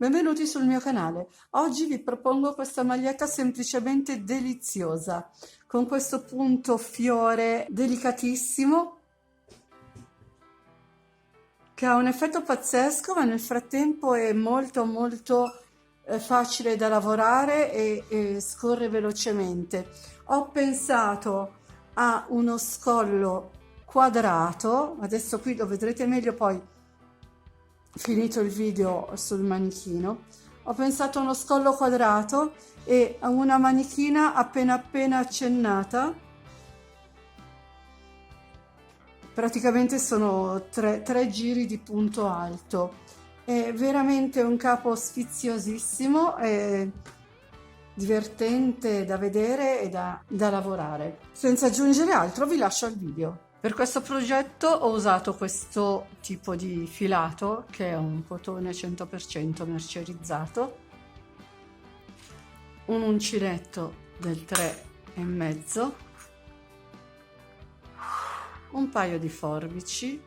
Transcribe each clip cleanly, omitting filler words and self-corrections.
Benvenuti sul mio canale. Oggi vi propongo questa maglietta semplicemente deliziosa, con questo punto fiore delicatissimo che ha un effetto pazzesco, ma nel frattempo è molto facile da lavorare e scorre velocemente. Ho pensato a uno scollo quadrato, adesso qui lo vedrete meglio poi finito il video sul manichino. Ho pensato a uno scollo quadrato e a una manichina appena accennata. Praticamente sono tre giri di punto alto. È veramente un capo sfiziosissimo, è divertente da vedere e da lavorare. Senza aggiungere altro vi lascio al video. Per questo progetto ho usato questo tipo di filato che è un cotone 100% mercerizzato, un uncinetto del 3,5, un paio di forbici,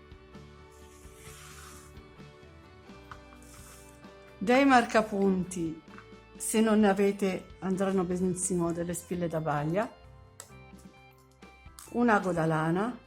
dei marcapunti, se non ne avete andranno benissimo delle spille da baglia, un ago da lana,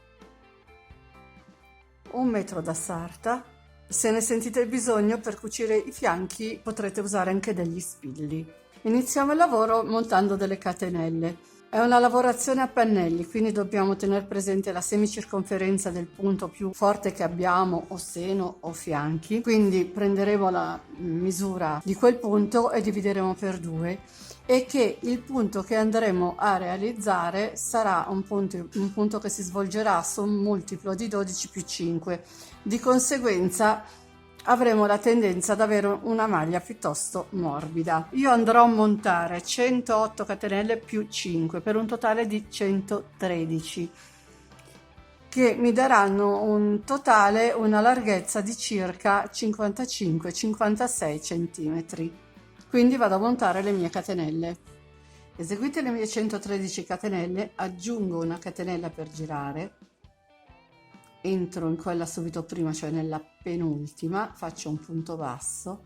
un metro da sarta. Se ne sentite il bisogno per cucire i fianchi potrete usare anche degli spilli. Iniziamo il lavoro montando delle catenelle. È una lavorazione a pannelli, quindi dobbiamo tenere presente la semicirconferenza del punto più forte che abbiamo, o seno o fianchi. Quindi prenderemo la misura di quel punto e divideremo per 2, e che il punto che andremo a realizzare sarà un punto che si svolgerà su un multiplo di 12 più 5. Di conseguenza avremo la tendenza ad avere una maglia piuttosto morbida. Io andrò a montare 108 catenelle più 5 per un totale di 113, che mi daranno un totale, una larghezza di circa 55-56 centimetri. Quindi vado a montare le mie catenelle. Eseguite le mie 113 catenelle, aggiungo una catenella per girare, entro in quella subito prima, cioè nella penultima, faccio un punto basso,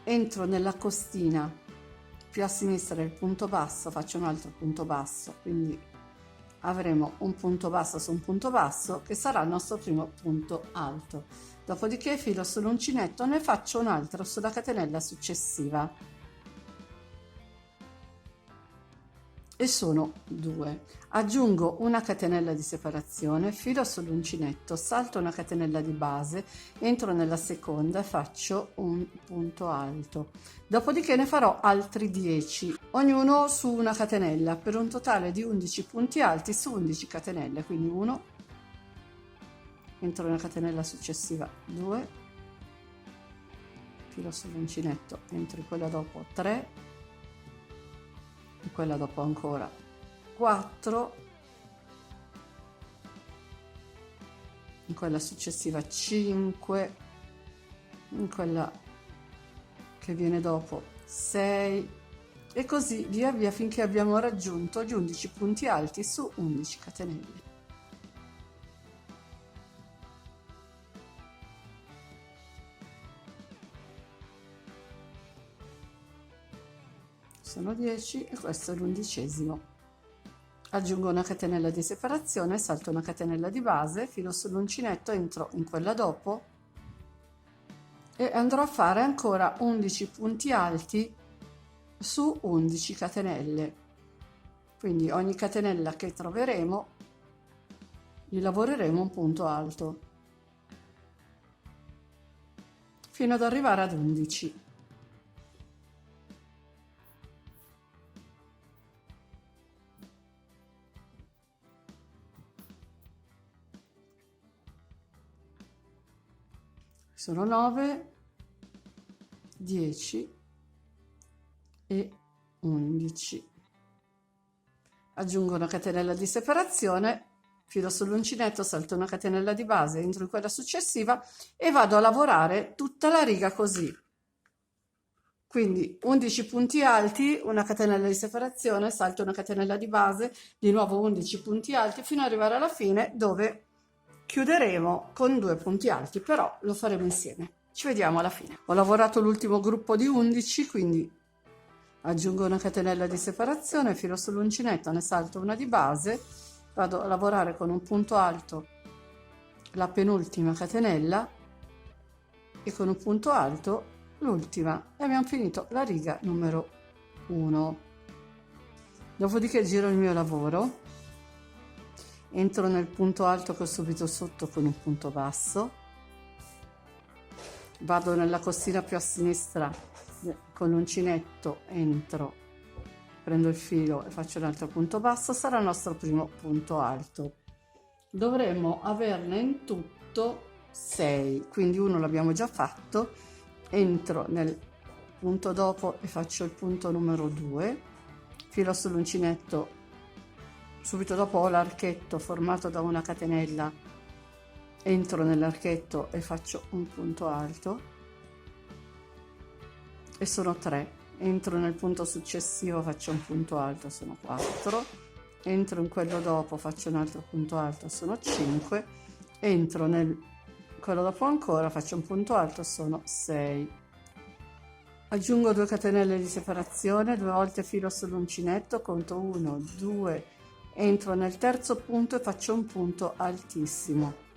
entro nella costina più a sinistra del punto basso, faccio un altro punto basso, quindi avremo un punto basso su un punto basso che sarà il nostro primo punto alto. Dopodiché filo sull'uncinetto, ne faccio un altro sulla catenella successiva e sono 2. Aggiungo una catenella di separazione, filo sull'uncinetto, salto una catenella di base, entro nella seconda e faccio un punto alto. Dopodiché ne farò altri 10, ognuno su una catenella, per un totale di 11 punti alti su 11 catenelle, quindi 1, entro nella catenella successiva 2, filo sull'uncinetto, entro in quella dopo 3, in quella dopo ancora 4, in quella successiva 5, in quella che viene dopo 6 e così via via finché abbiamo raggiunto gli 11 punti alti su 11 catenelle. Sono 10 e questo è l'11°. Aggiungo una catenella di separazione, salto una catenella di base, filo sull'uncinetto, entro in quella dopo e andrò a fare ancora 11 punti alti su 11 catenelle. Quindi ogni catenella che troveremo gli lavoreremo un punto alto fino ad arrivare ad 11. Sono 9, 10 e 11. Aggiungo una catenella di separazione, filo sull'uncinetto, salto una catenella di base, entro in quella successiva e vado a lavorare tutta la riga così. Quindi 11 punti alti, una catenella di separazione, salto una catenella di base, di nuovo 11 punti alti fino ad arrivare alla fine, dove chiuderemo con 2 punti alti, però lo faremo insieme. Ci vediamo alla fine. Ho lavorato l'ultimo gruppo di 11, quindi aggiungo una catenella di separazione, filo sull'uncinetto, ne salto una di base, vado a lavorare con un punto alto la penultima catenella e con un punto alto l'ultima, e abbiamo finito la riga numero 1. Dopodiché giro il mio lavoro, entro nel punto alto che ho subito sotto con un punto basso, vado nella costina più a sinistra con l'uncinetto, entro, prendo il filo e faccio un altro punto basso, sarà il nostro primo punto alto. Dovremmo averne in tutto 6, quindi uno l'abbiamo già fatto, entro nel punto dopo e faccio il punto numero 2, filo sull'uncinetto, subito dopo ho l'archetto formato da una catenella, entro nell'archetto e faccio un punto alto e sono 3, entro nel punto successivo, faccio un punto alto, sono 4, entro in quello dopo, faccio un altro punto alto, sono 5, entro nel quello dopo ancora, faccio un punto alto, sono 6. Aggiungo 2 catenelle di separazione, 2 volte filo sull'uncinetto, conto 1, 2, entro nel terzo punto e faccio un punto altissimo.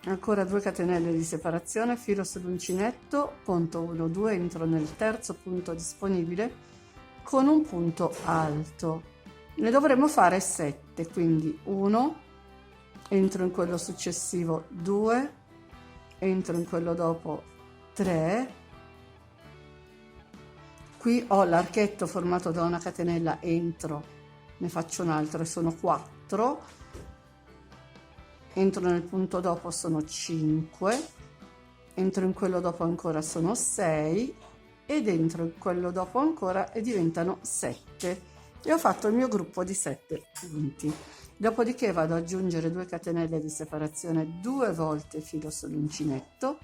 Ancora 2 catenelle di separazione, filo sull'uncinetto, conto 1, 2, entro nel terzo punto disponibile con un punto alto. Ne dovremo fare 7, quindi 1, entro in quello successivo 2, entro in quello dopo 3, qui ho l'archetto formato da una catenella, entro, ne faccio un altro e sono 4, entro nel punto dopo sono 5, entro in quello dopo ancora sono 6 ed entro in quello dopo ancora e diventano 7 e ho fatto il mio gruppo di 7 punti. Dopodiché vado ad aggiungere 2 catenelle di separazione, 2 volte filo sull'uncinetto,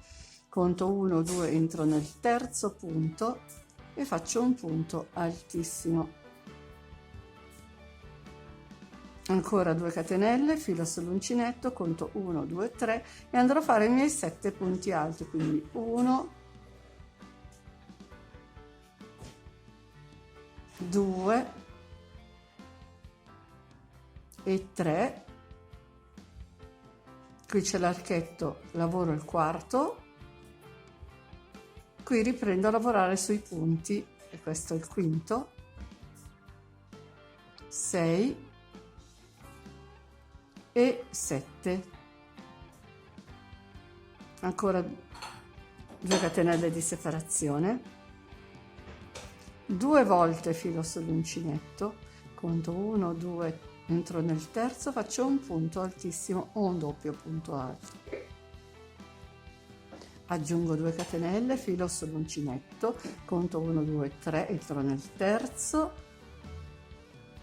conto 1, 2, entro nel terzo punto e faccio un punto altissimo. Ancora 2 catenelle, filo sull'uncinetto, conto 1, 2, 3 e andrò a fare i miei 7 punti alti, quindi 1, 2 e 3. Qui c'è l'archetto, lavoro il quarto, qui riprendo a lavorare sui punti e questo è il quinto, 6 e 7. Ancora 2 catenelle di separazione, 2 volte filo sull'uncinetto, conto 1, 2, entro nel terzo, faccio un punto altissimo o un doppio punto alto, aggiungo 2 catenelle, filo sull'uncinetto, conto 1, 2, 3, entro nel terzo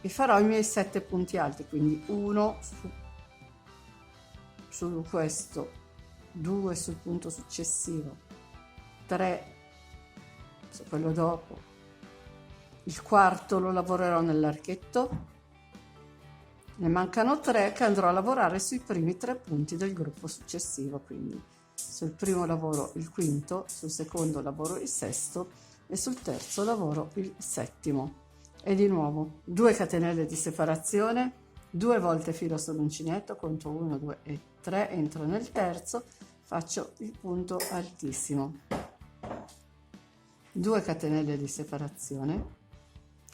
e farò i miei 7 punti alti, quindi 1 su questo, 2 sul punto successivo, 3 su quello dopo, il quarto lo lavorerò nell'archetto, ne mancano 3 che andrò a lavorare sui primi 3 punti del gruppo successivo, quindi sul primo lavoro il quinto, sul secondo lavoro il sesto e sul terzo lavoro il settimo. E di nuovo 2 catenelle di separazione, 2 volte filo sull'uncinetto, conto 1, 2 e 3, entro nel terzo, faccio il punto altissimo, 2 catenelle di separazione,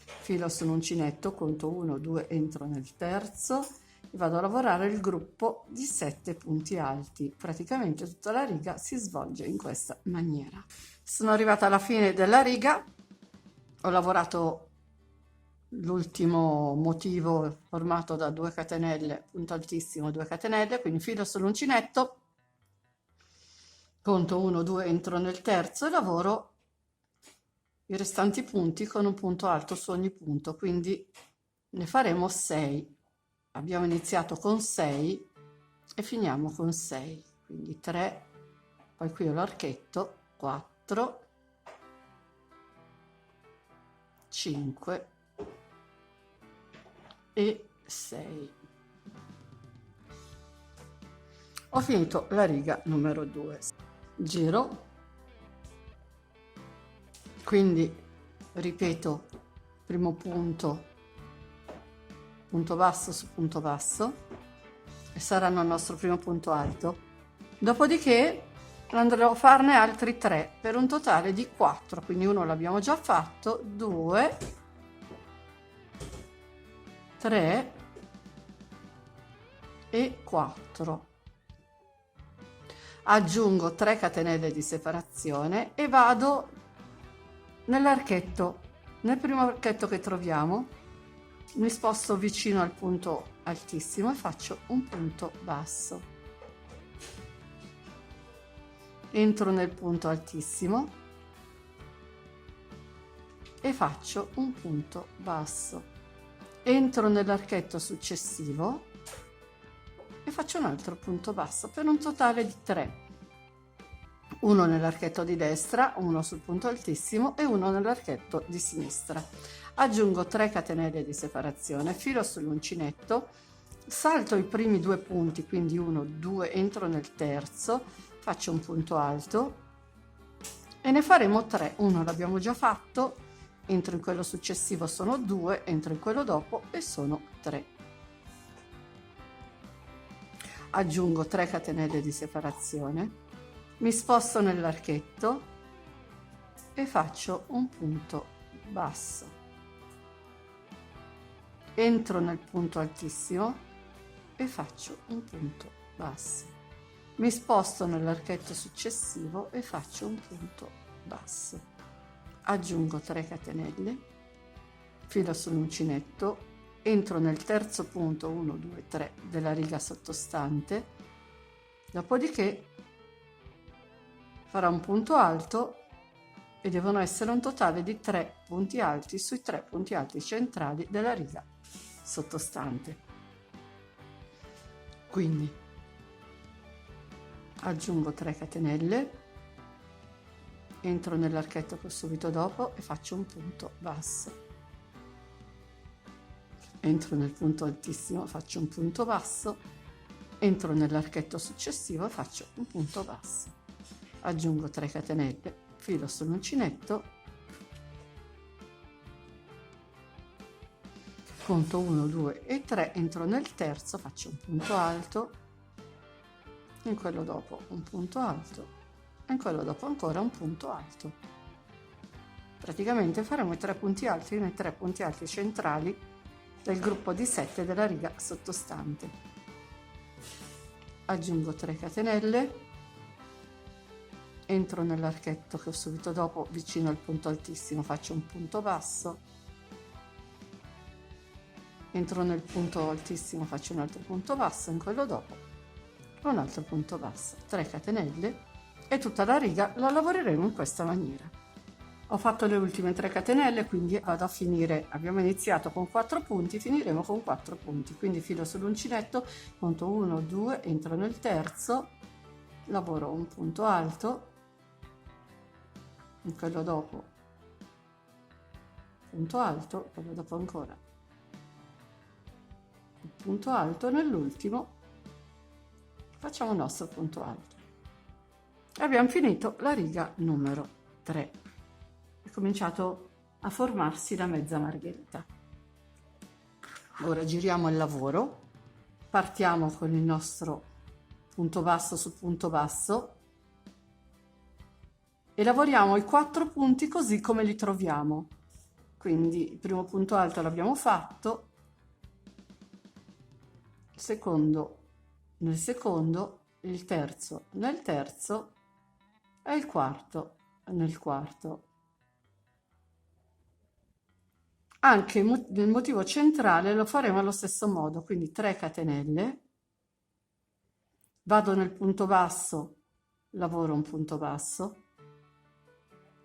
filo sull'uncinetto, conto 1, 2, entro nel terzo e vado a lavorare il gruppo di 7 punti alti. Praticamente tutta la riga si svolge in questa maniera. Sono arrivata alla fine della riga, ho lavorato l'ultimo motivo formato da 2 catenelle, punto altissimo, 2 catenelle, quindi filo sull'uncinetto, conto 1, 2, entro nel terzo e lavoro i restanti punti con un punto alto su ogni punto, quindi ne faremo 6. Abbiamo iniziato con 6 e finiamo con 6, quindi 3, poi qui ho l'archetto, 4, 5 e 6. Ho finito la riga numero 2. Giro, quindi ripeto primo punto, punto basso su punto basso, e saranno il nostro primo punto alto. Dopodiché andrò a farne altri 3 per un totale di 4, quindi uno l'abbiamo già fatto, 2, 3 e 4. Aggiungo 3 catenelle di separazione e vado nell'archetto, nel primo archetto che troviamo, mi sposto vicino al punto altissimo e faccio un punto basso. Entro nel punto altissimo e faccio un punto basso. Entro nell'archetto successivo e faccio un altro punto basso per un totale di 3. Uno nell'archetto di destra, uno sul punto altissimo e uno nell'archetto di sinistra. Aggiungo 3 catenelle di separazione, filo sull'uncinetto, salto i primi 2 punti, quindi 1, 2, entro nel terzo, faccio un punto alto e ne faremo 3. Uno l'abbiamo già fatto, entro in quello successivo sono 2, entro in quello dopo e sono 3. Aggiungo 3 catenelle di separazione, mi sposto nell'archetto e faccio un punto basso. Entro nel punto altissimo e faccio un punto basso. Mi sposto nell'archetto successivo e faccio un punto basso. Aggiungo 3 catenelle, filo sull'uncinetto, entro nel terzo punto 1, 2, 3 della riga sottostante, dopodiché farò un punto alto e devono essere un totale di 3 punti alti sui 3 punti alti centrali della riga sottostante. Quindi aggiungo 3 catenelle, entro nell'archetto che ho subito dopo e faccio un punto basso. Entro nel punto altissimo, faccio un punto basso, entro nell'archetto successivo e faccio un punto basso. Aggiungo 3 catenelle, filo sull'uncinetto, conto 1, 2 e 3, entro nel terzo, faccio un punto alto, in quello dopo un punto alto, e in quello dopo ancora un punto alto. Praticamente faremo i 3 punti alti nei 3 punti alti centrali del gruppo di 7 della riga sottostante. Aggiungo 3 catenelle, entro nell'archetto che ho subito dopo vicino al punto altissimo, faccio un punto basso, entro nel punto altissimo, faccio un altro punto basso, in quello dopo un altro punto basso, 3 catenelle e tutta la riga la lavoreremo in questa maniera. Ho fatto le ultime 3 catenelle, quindi vado a finire, abbiamo iniziato con 4 punti, finiremo con 4 punti, quindi filo sull'uncinetto, conto 1, 2, entro nel terzo, lavoro un punto alto, in quello dopo punto alto, quello dopo ancora un punto alto, nell'ultimo facciamo il nostro punto alto. Abbiamo finito la riga numero 3. È cominciato a formarsi la mezza margherita. Ora giriamo il lavoro, partiamo con il nostro punto basso su punto basso e lavoriamo i 4 punti così come li troviamo. Quindi il primo punto alto l'abbiamo fatto, il secondo nel secondo, il terzo nel terzo e il quarto nel quarto. Anche nel motivo centrale lo faremo allo stesso modo, quindi 3 catenelle, vado nel punto basso, lavoro un punto basso,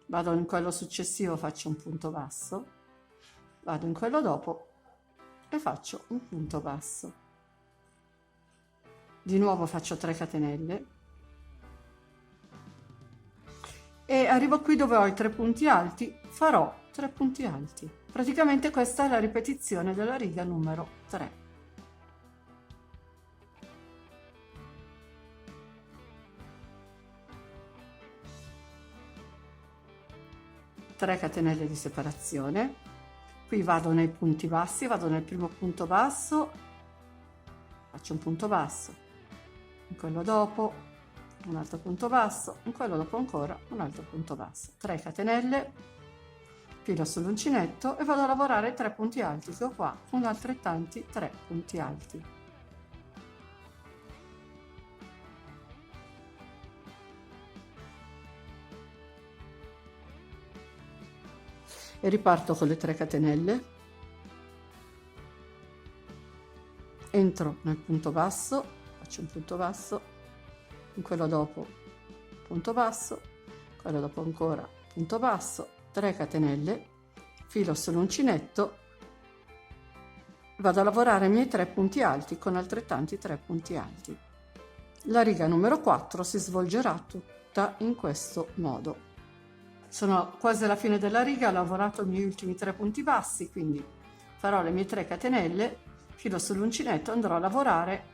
vado in quello successivo, faccio un punto basso, vado in quello dopo e faccio un punto basso. Di nuovo faccio 3 catenelle e arrivo qui dove ho i 3 punti alti, farò 3 punti alti. Praticamente questa è la ripetizione della riga numero 3. 3 catenelle di separazione, qui vado nei punti bassi, vado nel primo punto basso, faccio un punto basso, in quello dopo un altro punto basso, in quello dopo ancora un altro punto basso, 3 catenelle, filo sull'uncinetto e vado a lavorare i 3 punti alti che ho qua con altrettanti 3 punti alti. E riparto con le 3 catenelle, entro nel punto basso, faccio un punto basso, in quello dopo punto basso, quello dopo ancora punto basso, 3 catenelle, filo sull'uncinetto, vado a lavorare i miei 3 punti alti con altrettanti 3 punti alti. La riga numero 4 si svolgerà tutta in questo modo. Sono quasi alla fine della riga, ho lavorato i miei ultimi 3 punti bassi, quindi farò le mie 3 catenelle, filo sull'uncinetto, andrò a lavorare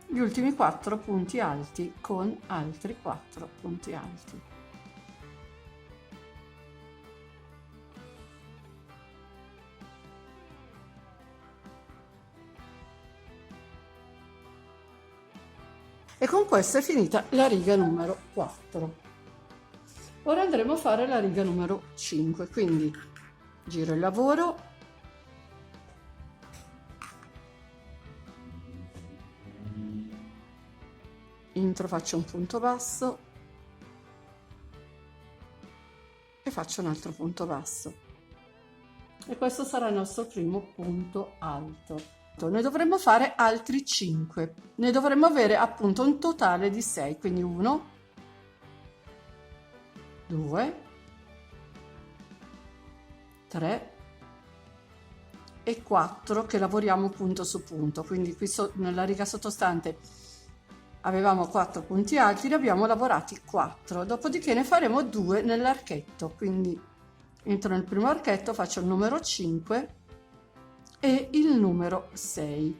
gli ultimi 4 punti alti con altri 4 punti alti. E con questo è finita la riga numero 4. Ora andremo a fare la riga numero 5, quindi giro il lavoro, entro, faccio un punto basso e faccio un altro punto basso. E questo sarà il nostro primo punto alto. Ne dovremmo fare altri 5, ne dovremmo avere appunto un totale di 6, quindi 1, 2, 3 e 4 che lavoriamo punto su punto, quindi qui nella riga sottostante avevamo 4 punti alti, ne abbiamo lavorati 4, dopodiché ne faremo 2 nell'archetto, quindi entro nel primo archetto, faccio il numero 5 e il numero 6,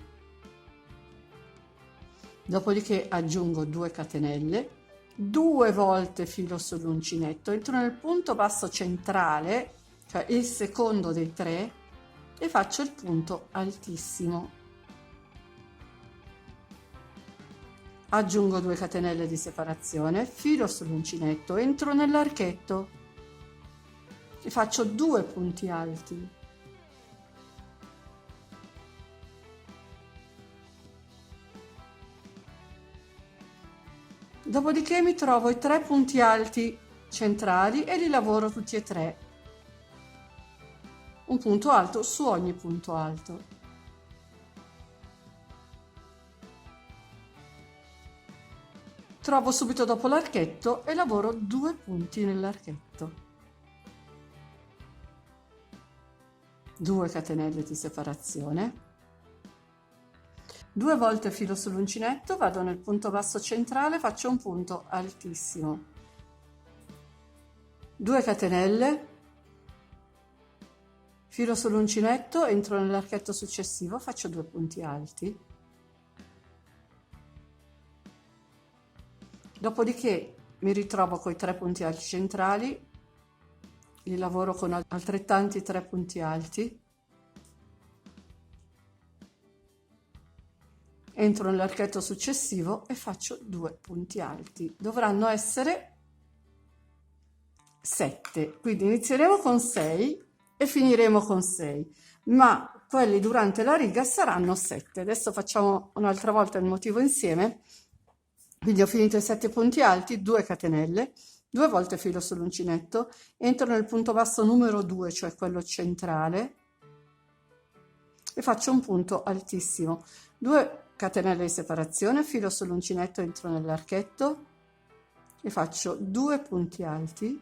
dopodiché aggiungo 2 catenelle, 2 volte filo sull'uncinetto, entro nel punto basso centrale, cioè il secondo dei 3, e faccio il punto altissimo. Aggiungo 2 catenelle di separazione, filo sull'uncinetto, entro nell'archetto e faccio 2 punti alti. Dopodiché mi trovo i 3 punti alti centrali e li lavoro tutti e 3. Un punto alto su ogni punto alto. Trovo subito dopo l'archetto e lavoro 2 punti nell'archetto. 2 catenelle di separazione. 2 volte filo sull'uncinetto, vado nel punto basso centrale, faccio un punto altissimo. 2 catenelle, filo sull'uncinetto, entro nell'archetto successivo, faccio 2 punti alti. Dopodiché mi ritrovo con i 3 punti alti centrali, li lavoro con altrettanti 3 punti alti. Entro nell'archetto successivo e faccio 2 punti alti. Dovranno essere 7, quindi inizieremo con 6 e finiremo con 6, ma quelli durante la riga saranno 7. Adesso facciamo un'altra volta il motivo insieme. Quindi ho finito i 7 punti alti, 2 catenelle, 2 volte filo sull'uncinetto, entro nel punto basso numero 2, cioè quello centrale, e faccio un punto altissimo. 2 catenelle di separazione, filo sull'uncinetto, entro nell'archetto e faccio 2 punti alti.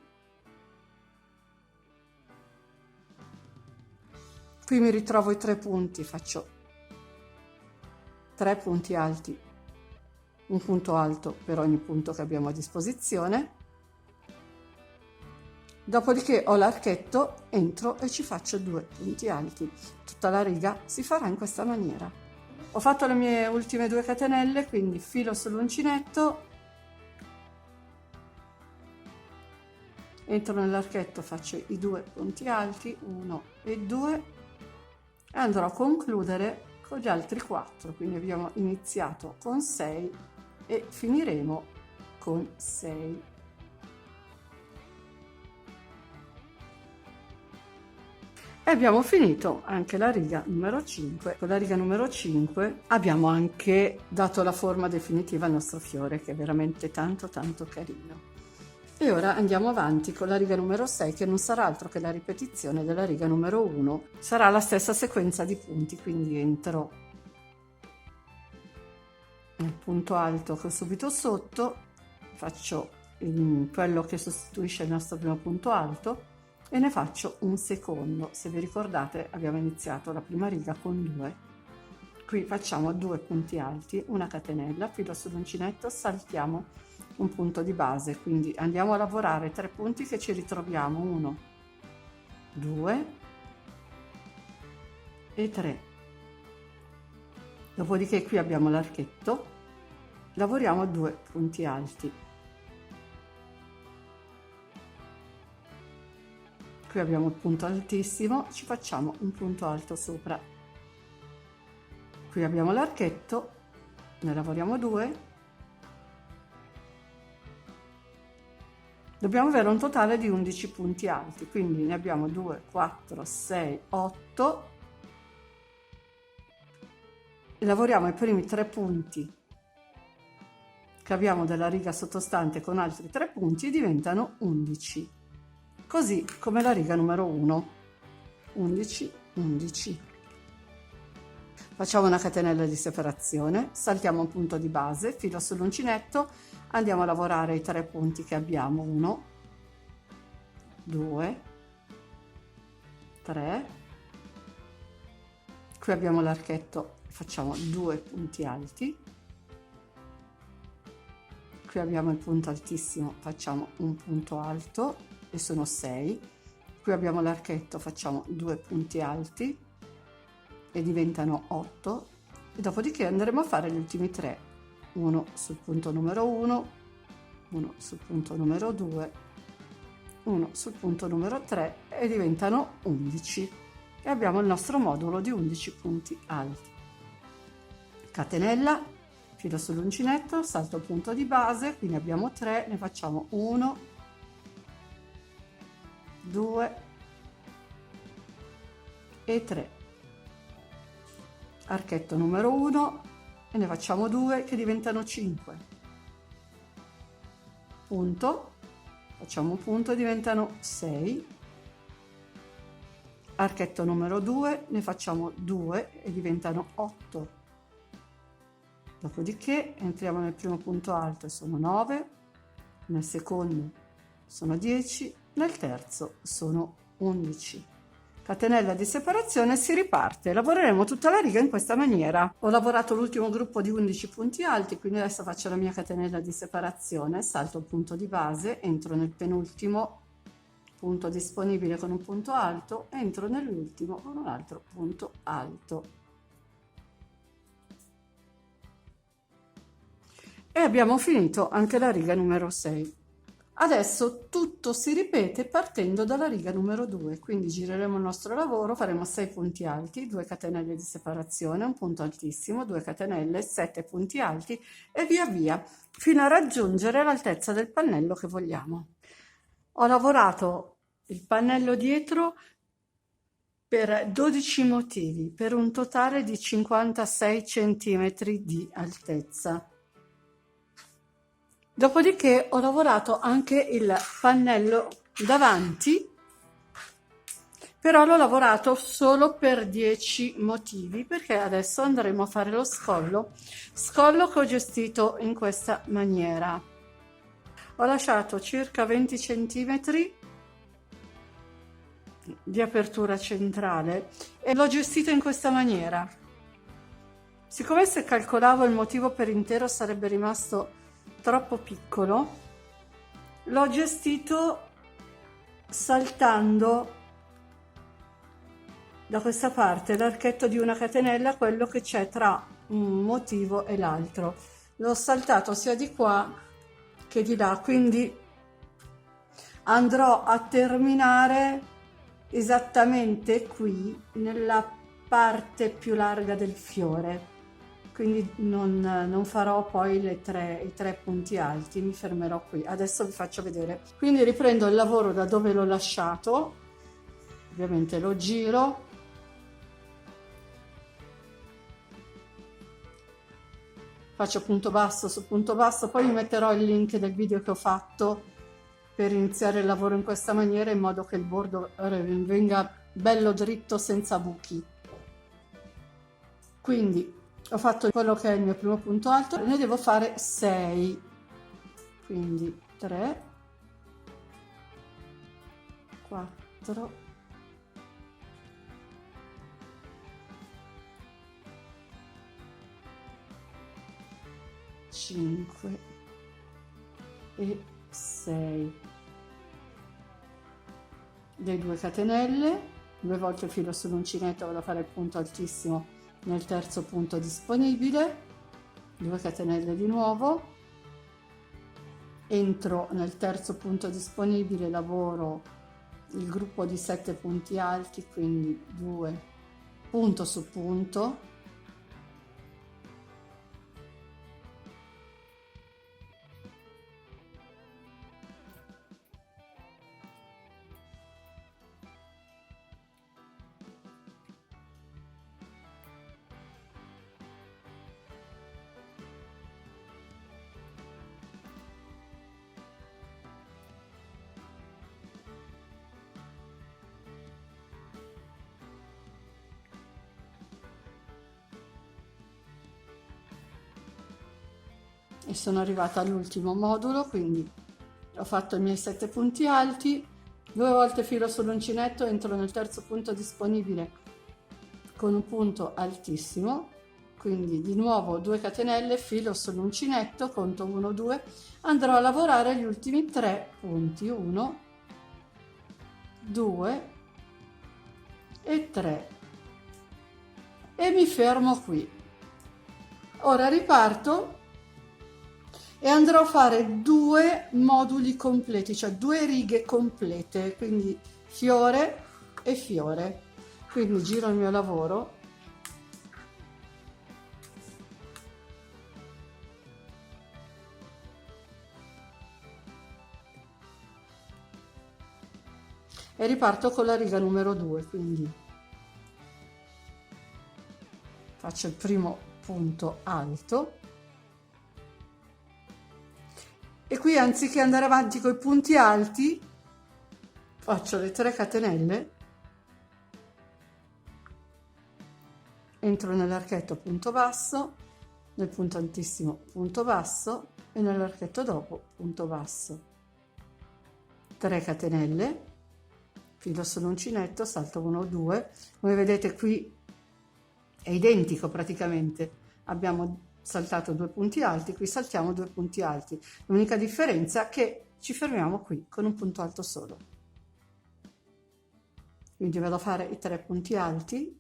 Qui mi ritrovo i 3 punti, faccio 3 punti alti, un punto alto per ogni punto che abbiamo a disposizione. Dopodiché ho l'archetto, entro e ci faccio 2 punti alti. Tutta la riga si farà in questa maniera. Ho fatto le mie ultime 2 catenelle, quindi filo sull'uncinetto, entro nell'archetto, faccio i 2 punti alti, 1 e 2, e andrò a concludere con gli altri 4, quindi abbiamo iniziato con 6 e finiremo con 6. E abbiamo finito anche la riga numero 5. Con la riga numero 5 abbiamo anche dato la forma definitiva al nostro fiore, che è veramente tanto carino. E ora andiamo avanti con la riga numero 6, che non sarà altro che la ripetizione della riga numero 1. Sarà la stessa sequenza di punti, quindi entro nel punto alto che ho subito sotto, faccio quello che sostituisce il nostro primo punto alto e ne faccio un secondo. Se vi ricordate, abbiamo iniziato la prima riga con 2. Qui facciamo 2 punti alti, una catenella, filo sull'uncinetto, saltiamo un punto di base, quindi andiamo a lavorare 3 punti che ci ritroviamo, 1, 2 e 3. Dopodiché qui abbiamo l'archetto, lavoriamo 2 punti alti. Qui abbiamo il punto altissimo, ci facciamo un punto alto sopra. Qui abbiamo l'archetto, ne lavoriamo 2. Dobbiamo avere un totale di 11 punti alti, quindi ne abbiamo 2, 4, 6, 8. E lavoriamo i primi 3 punti che abbiamo della riga sottostante con altri 3 punti e diventano 11. Così come la riga numero 1, 11, 11. Facciamo una catenella di separazione, saltiamo un punto di base, filo sull'uncinetto, andiamo a lavorare i 3 punti che abbiamo, 1, 2, 3. Qui abbiamo l'archetto, facciamo 2 punti alti. Qui abbiamo il punto altissimo, facciamo un punto alto e sono 6. Qui abbiamo l'archetto, facciamo 2 punti alti e diventano 8, e dopodiché andremo a fare gli ultimi 3, uno sul punto numero 1, uno sul punto numero 2, uno sul punto numero 3 e diventano 11, e abbiamo il nostro modulo di 11 punti alti. Catenella, filo sull'uncinetto, salto il punto di base, quindi abbiamo 3, ne facciamo 1, 2 e 3. Archetto numero 1 e ne facciamo 2 che diventano 5. Punto, facciamo un punto e diventano 6. Archetto numero 2, ne facciamo 2 e diventano 8. Dopodiché entriamo nel primo punto alto e sono 9, nel secondo sono 10, nel terzo sono 11. Catenella di separazione, si riparte. Lavoreremo tutta la riga in questa maniera. Ho lavorato l'ultimo gruppo di 11 punti alti, quindi adesso faccio la mia catenella di separazione, salto il punto di base, entro nel penultimo punto disponibile con un punto alto, entro nell'ultimo con un altro punto alto. E abbiamo finito anche la riga numero 6. Adesso tutto si ripete partendo dalla riga numero 2, quindi gireremo il nostro lavoro, faremo 6 punti alti, 2 catenelle di separazione, un punto altissimo, 2 catenelle, 7 punti alti e via via fino a raggiungere l'altezza del pannello che vogliamo. Ho lavorato il pannello dietro per 12 motivi, per un totale di 56 cm di altezza. Dopodiché ho lavorato anche il pannello davanti, però l'ho lavorato solo per 10 motivi, perché adesso andremo a fare lo scollo che ho gestito in questa maniera. Ho lasciato circa 20 cm di apertura centrale e l'ho gestito in questa maniera. Siccome se calcolavo il motivo per intero sarebbe rimasto troppo piccolo, l'ho gestito saltando da questa parte l'archetto di una catenella, quello che c'è tra un motivo e l'altro. L'ho saltato sia di qua che di là, quindi andrò a terminare esattamente qui nella parte più larga del fiore, quindi non farò poi i tre punti alti, mi fermerò qui. Adesso vi faccio vedere. Quindi riprendo il lavoro da dove l'ho lasciato, ovviamente lo giro, faccio punto basso su punto basso, poi vi metterò il link del video che ho fatto per iniziare il lavoro in questa maniera, in modo che il bordo venga bello dritto senza buchi. Quindi ho fatto quello che è il mio primo punto alto, ne devo fare 6, quindi 3, 4, 5 e 6. Le 2 catenelle, 2 volte il filo sull'uncinetto, vado a fare il punto altissimo nel terzo punto disponibile, 2 catenelle di nuovo, entro nel terzo punto disponibile, lavoro il gruppo di 7 punti alti, quindi 2 punto su punto, e sono arrivata all'ultimo modulo, quindi ho fatto i miei 7 punti alti, 2 volte filo sull'uncinetto, entro nel terzo punto disponibile con un punto altissimo, quindi di nuovo 2 catenelle, filo sull'uncinetto, conto 1 2, andrò a lavorare gli ultimi 3 punti, 1 2 e 3 e mi fermo qui. Ora riparto e andrò a fare 2 moduli completi, cioè 2 righe complete, quindi fiore e fiore. Quindi giro il mio lavoro, e riparto con la riga numero 2, quindi faccio il primo punto alto e qui, anziché andare avanti con i punti alti, faccio le 3 catenelle, entro nell'archetto punto basso, nel punto altissimo punto basso e nell'archetto dopo punto basso, 3 catenelle, filo sull'uncinetto, salto 1 2, come vedete qui è identico praticamente, abbiamo saltato 2 punti alti, qui saltiamo 2 punti alti, l'unica differenza è che ci fermiamo qui con un punto alto solo. Quindi vado a fare i 3 punti alti,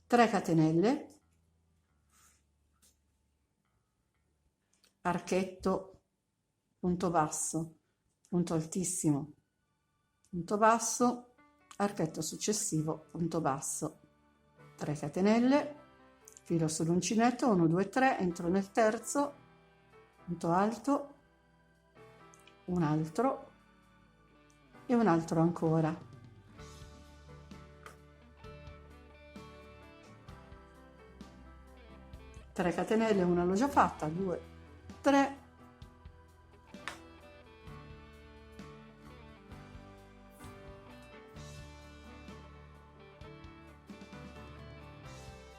tre catenelle, archetto, punto basso, punto altissimo, punto basso, archetto successivo, punto basso, 3 catenelle, filo sull'uncinetto, 1 2 3, entro nel terzo, punto alto, un altro e un altro ancora. Tre catenelle, una l'ho già fatta, 2 3,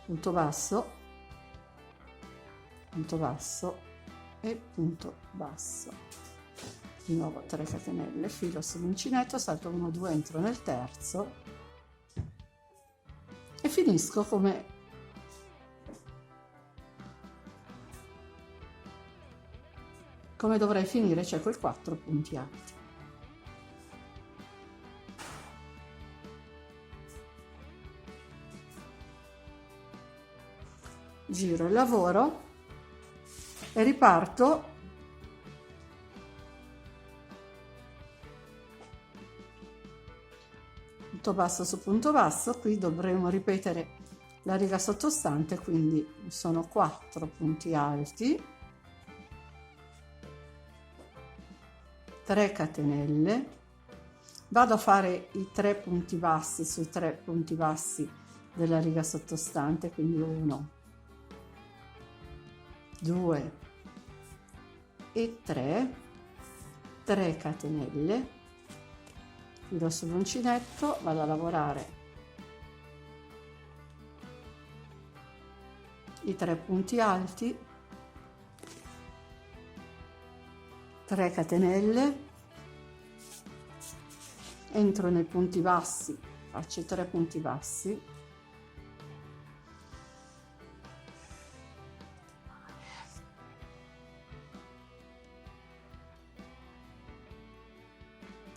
punto basso e punto basso, di nuovo 3 catenelle, filo sull'uncinetto, salto 1 2, entro nel terzo e finisco come dovrei finire, cioè con 4 punti alti. giro il lavoro e riparto punto basso su punto basso. Qui dovremo ripetere la riga sottostante, quindi sono 4 punti alti, 3 catenelle, vado a fare i 3 punti bassi sui 3 punti bassi della riga sottostante, quindi 1, 2 e 3, 3 catenelle, filo sull'uncinetto, vado a lavorare i 3 punti alti, 3 catenelle, entro nei punti bassi, faccio i 3 punti bassi,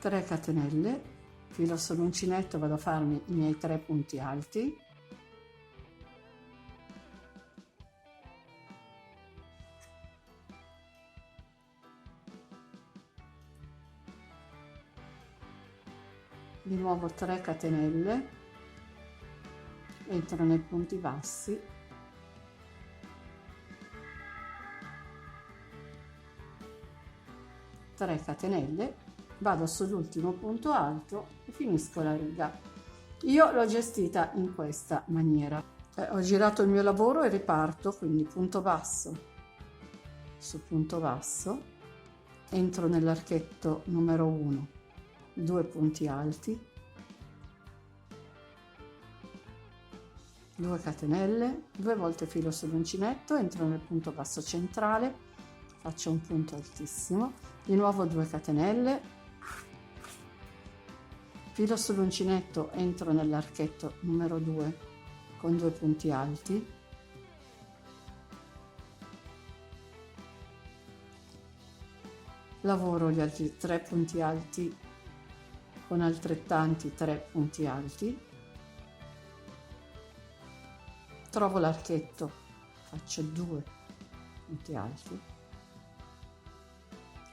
tre catenelle, filo sull'uncinetto, vado a farmi i miei 3 punti alti, di nuovo 3 catenelle, entro nei punti bassi, tre catenelle, vado sull'ultimo punto alto e finisco la riga. Io l'ho gestita in questa maniera. Ho girato il mio lavoro e riparto, quindi punto basso su punto basso, entro nell'archetto numero 1, 2 punti alti, 2 catenelle, 2 volte filo sull'uncinetto, entro nel punto basso centrale, faccio un punto altissimo, di nuovo 2 catenelle, filo sull'uncinetto, entro nell'archetto numero 2 con 2 punti alti, lavoro gli altri 3 punti alti con altrettanti 3 punti alti, trovo l'archetto, faccio 2 punti alti,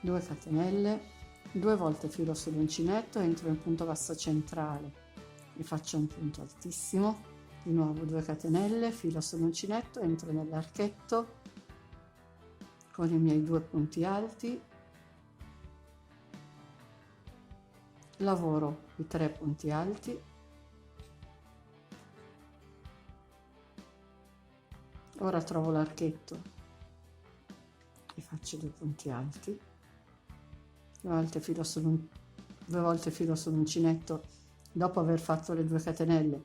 2 catenelle, 2 volte filo sull'uncinetto, entro nel punto basso centrale e faccio un punto altissimo, di nuovo 2 catenelle, filo sull'uncinetto, entro nell'archetto con i miei 2 punti alti, lavoro i 3 punti alti, ora trovo l'archetto e faccio 2 punti alti, 2 volte filo sull'uncinetto dopo aver fatto le 2 catenelle,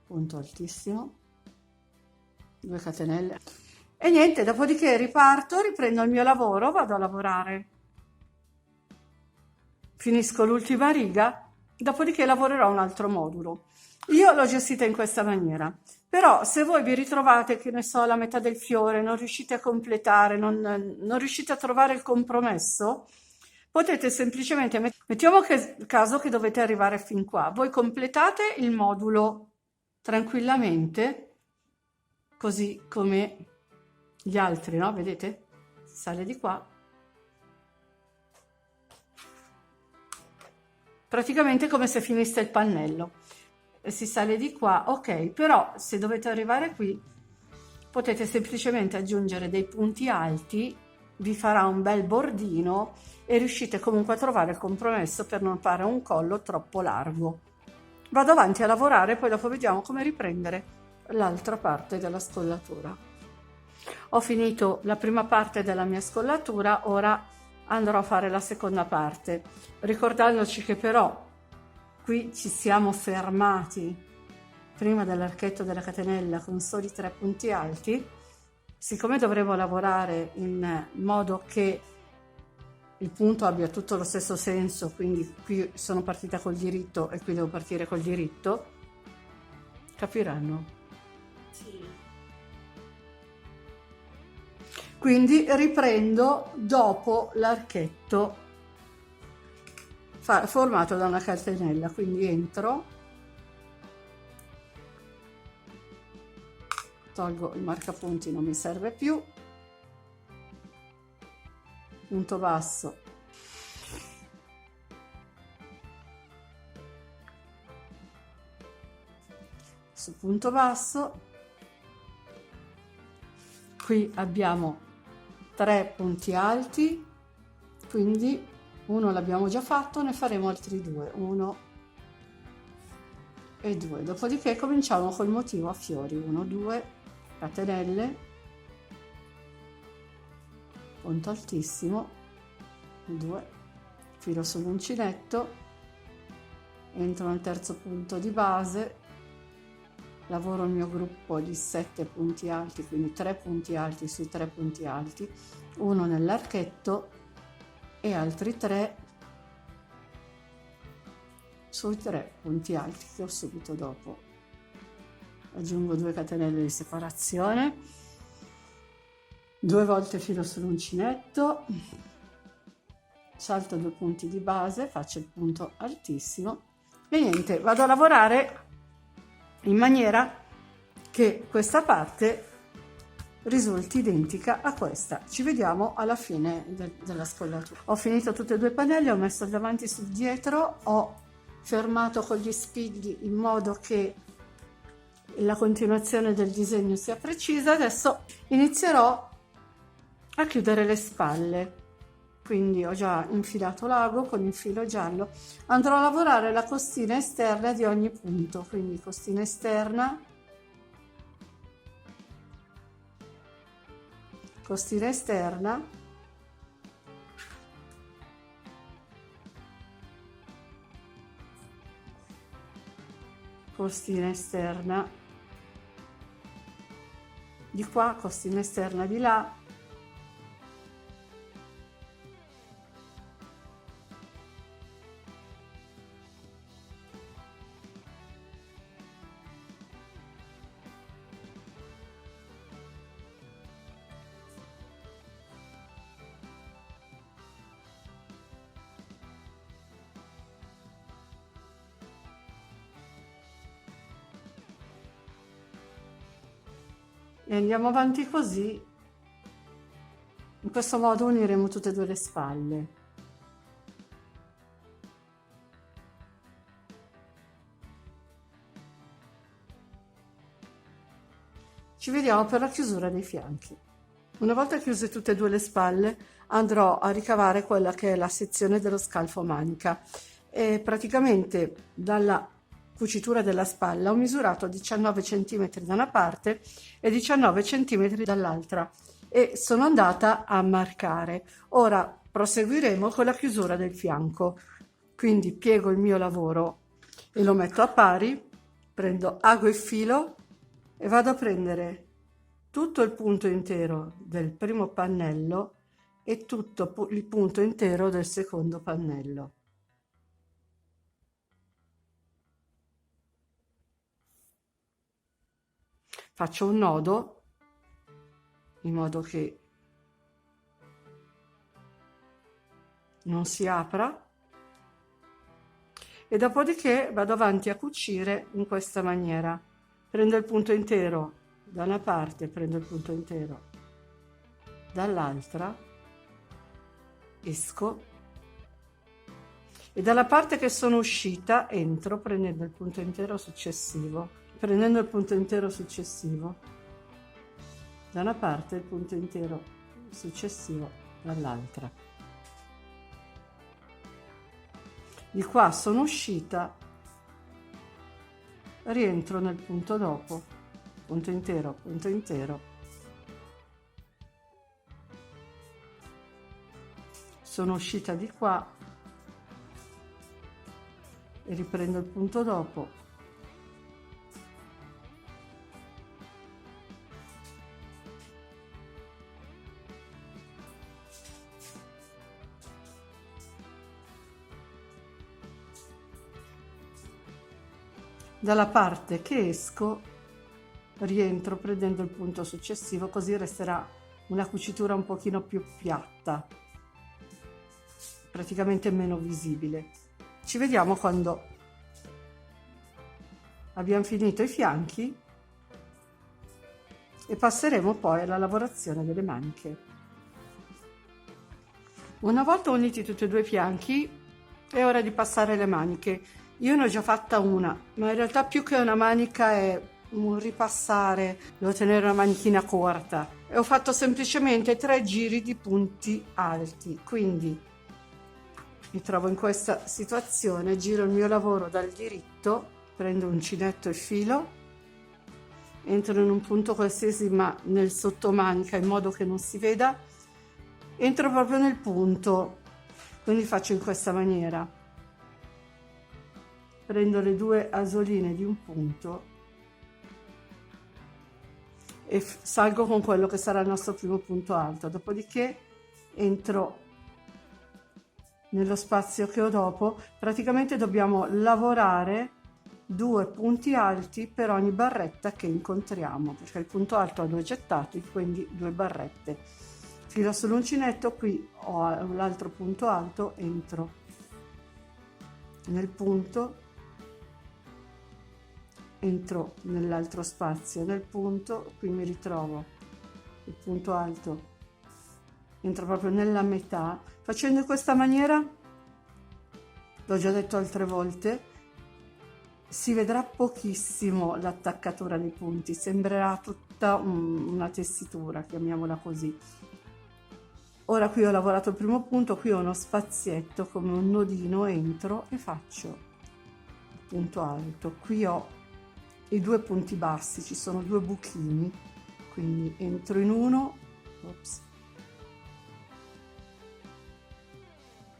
punto altissimo, 2 catenelle e niente, dopodiché riparto, riprendo il mio lavoro, vado a lavorare, finisco l'ultima riga, dopodiché lavorerò un altro modulo. Io l'ho gestita in questa maniera, però se voi vi ritrovate, che ne so, alla metà del fiore, non riuscite a completare, non riuscite a trovare il compromesso, potete semplicemente, mettiamo caso che dovete arrivare fin qua, voi completate il modulo tranquillamente, così come gli altri, no? Vedete? Sale di qua. Praticamente come se finisse il pannello. E si sale di qua, ok, però se dovete arrivare qui, potete semplicemente aggiungere dei punti alti, vi farà un bel bordino e riuscite comunque a trovare il compromesso per non fare un collo troppo largo. Vado avanti a lavorare, poi dopo vediamo come riprendere l'altra parte della scollatura. Ho finito la prima parte della mia scollatura, ora andrò a fare la seconda parte, ricordandoci che però qui ci siamo fermati prima dell'archetto della catenella con soli 3 punti alti. Siccome dovremo lavorare in modo che il punto abbia tutto lo stesso senso, quindi qui sono partita col diritto e qui devo partire col diritto, capiranno? Sì. Quindi riprendo dopo l'archetto formato da una catenella, quindi entro, tolgo il marcapunti, non mi serve più, punto basso, su punto basso, qui abbiamo 3 punti alti, quindi uno l'abbiamo già fatto, ne faremo altri 2, 1 e 2, dopodiché cominciamo col motivo a fiori, 1, 2, catenelle, punto altissimo, 2, filo sull'uncinetto, entro nel terzo punto di base, lavoro il mio gruppo di 7 punti alti, quindi 3 punti alti sui 3 punti alti, uno nell'archetto e altri 3 sui 3 punti alti che ho subito dopo. Aggiungo 2 catenelle di separazione, 2 volte filo sull'uncinetto, salto 2 punti di base, faccio il punto altissimo e niente, vado a lavorare in maniera che questa parte risulti identica a questa. Ci vediamo alla fine della scollatura. Ho finito tutte e 2 pannelli, ho messo il davanti sul dietro, ho fermato con gli spigli in modo che la continuazione del disegno sia precisa. Adesso inizierò a chiudere le spalle, quindi ho già infilato l'ago con il filo giallo, andrò a lavorare la costina esterna di ogni punto, quindi costina esterna, costina esterna, costina esterna di qua, costina esterna di là, e andiamo avanti così. In questo modo uniremo tutte e 2 le spalle. Ci vediamo per la chiusura dei fianchi. Una volta chiuse tutte e 2 le spalle, andrò a ricavare quella che è la sezione dello scalfo manica e praticamente dalla cucitura della spalla ho misurato 19 cm da una parte e 19 cm dall'altra e sono andata a marcare. Ora proseguiremo con la chiusura del fianco, quindi piego il mio lavoro e lo metto a pari, prendo ago e filo e vado a prendere tutto il punto intero del primo pannello e tutto il punto intero del secondo pannello. Faccio un nodo in modo che non si apra e dopodiché vado avanti a cucire in questa maniera. Prendo il punto intero da una parte, prendo il punto intero dall'altra, esco e dalla parte che sono uscita entro prendendo il punto intero successivo. Prendendo il punto intero successivo da una parte e il punto intero successivo dall'altra. Di qua sono uscita, rientro nel punto dopo, punto intero, sono uscita di qua e riprendo il punto dopo, dalla parte che esco rientro prendendo il punto successivo, così resterà una cucitura un pochino più piatta, praticamente meno visibile. Ci vediamo quando abbiamo finito i fianchi e passeremo poi alla lavorazione delle maniche. Una volta uniti tutti e due i fianchi è ora di passare le maniche. Io ne ho già fatta una, ma in realtà più che una manica è un ripassare, devo tenere una manichina corta e ho fatto semplicemente 3 giri di punti alti, quindi mi trovo in questa situazione, giro il mio lavoro dal diritto, prendo uncinetto e filo, entro in un punto qualsiasi ma nel sottomanica in modo che non si veda, entro proprio nel punto, quindi faccio in questa maniera, prendo le 2 asoline di un punto e salgo con quello che sarà il nostro primo punto alto, dopodiché entro nello spazio che ho dopo. Praticamente dobbiamo lavorare 2 punti alti per ogni barretta che incontriamo, perché il punto alto ha 2 gettati, quindi 2 barrette. Filo sull'uncinetto, qui ho l'altro punto alto, entro nel punto, entro nell'altro spazio, nel punto, qui mi ritrovo il punto alto, entro proprio nella metà. Facendo in questa maniera, l'ho già detto altre volte, si vedrà pochissimo l'attaccatura dei punti, sembrerà tutta una tessitura, chiamiamola così. Ora qui ho lavorato il primo punto, qui ho uno spazietto come un nodino, entro e faccio il punto alto. Qui ho i 2 punti bassi, ci sono 2 buchini, quindi entro in uno, ops,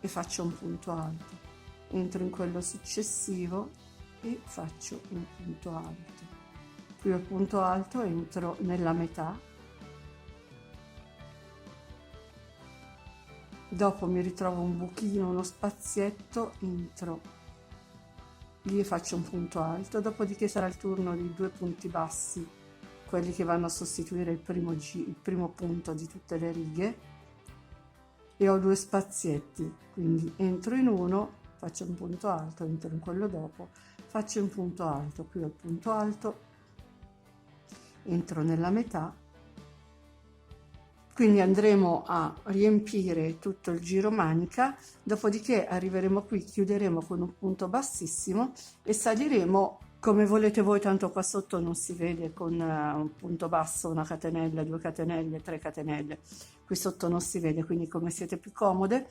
e faccio un punto alto, entro in quello successivo e faccio un punto alto. Qui ho il punto alto, entro nella metà, dopo mi ritrovo un buchino, uno spazietto, entro lì e faccio un punto alto, dopodiché sarà il turno di 2 punti bassi, quelli che vanno a sostituire il primo punto di tutte le righe, e ho 2 spazietti, quindi entro in uno, faccio un punto alto, entro in quello dopo, faccio un punto alto, qui ho il punto alto, entro nella metà, quindi andremo a riempire tutto il giro manica, dopodiché arriveremo qui, chiuderemo con un punto bassissimo e saliremo come volete voi, tanto qua sotto non si vede, con un punto basso, una catenella, 2 catenelle, 3 catenelle, qui sotto non si vede, quindi come siete più comode,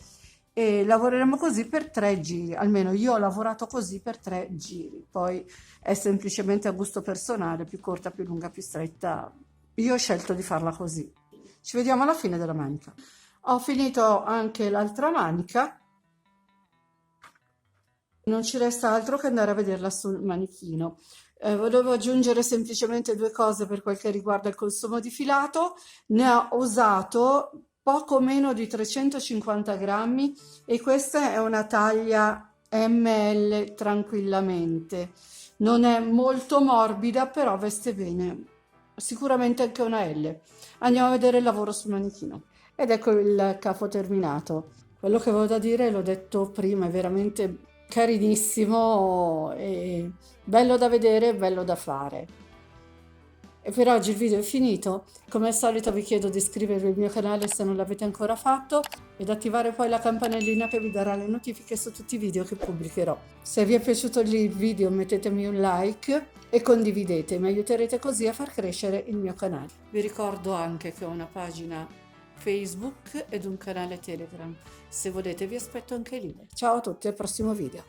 e lavoreremo così per 3 giri, almeno io ho lavorato così per 3 giri, poi è semplicemente a gusto personale, più corta, più lunga, più stretta, io ho scelto di farla così. Ci vediamo alla fine della manica. Ho finito anche l'altra manica, non ci resta altro che andare a vederla sul manichino. Volevo aggiungere semplicemente 2 cose per quel che riguarda il consumo di filato. Ne ho usato poco meno di 350 grammi e questa è una taglia ML tranquillamente. Non è molto morbida, però veste bene. Sicuramente anche una L. Andiamo a vedere il lavoro sul manichino. Ed ecco il capo terminato. Quello che avevo da dire l'ho detto prima, è veramente carinissimo e bello da vedere, bello da fare. E per oggi il video è finito. Come al solito vi chiedo di iscrivervi al mio canale se non l'avete ancora fatto ed attivare poi la campanellina che vi darà le notifiche su tutti i video che pubblicherò. Se vi è piaciuto il video mettetemi un like e condividete, mi aiuterete così a far crescere il mio canale. Vi ricordo anche che ho una pagina Facebook ed un canale Telegram. Se volete vi aspetto anche lì. Ciao a tutti, al prossimo video.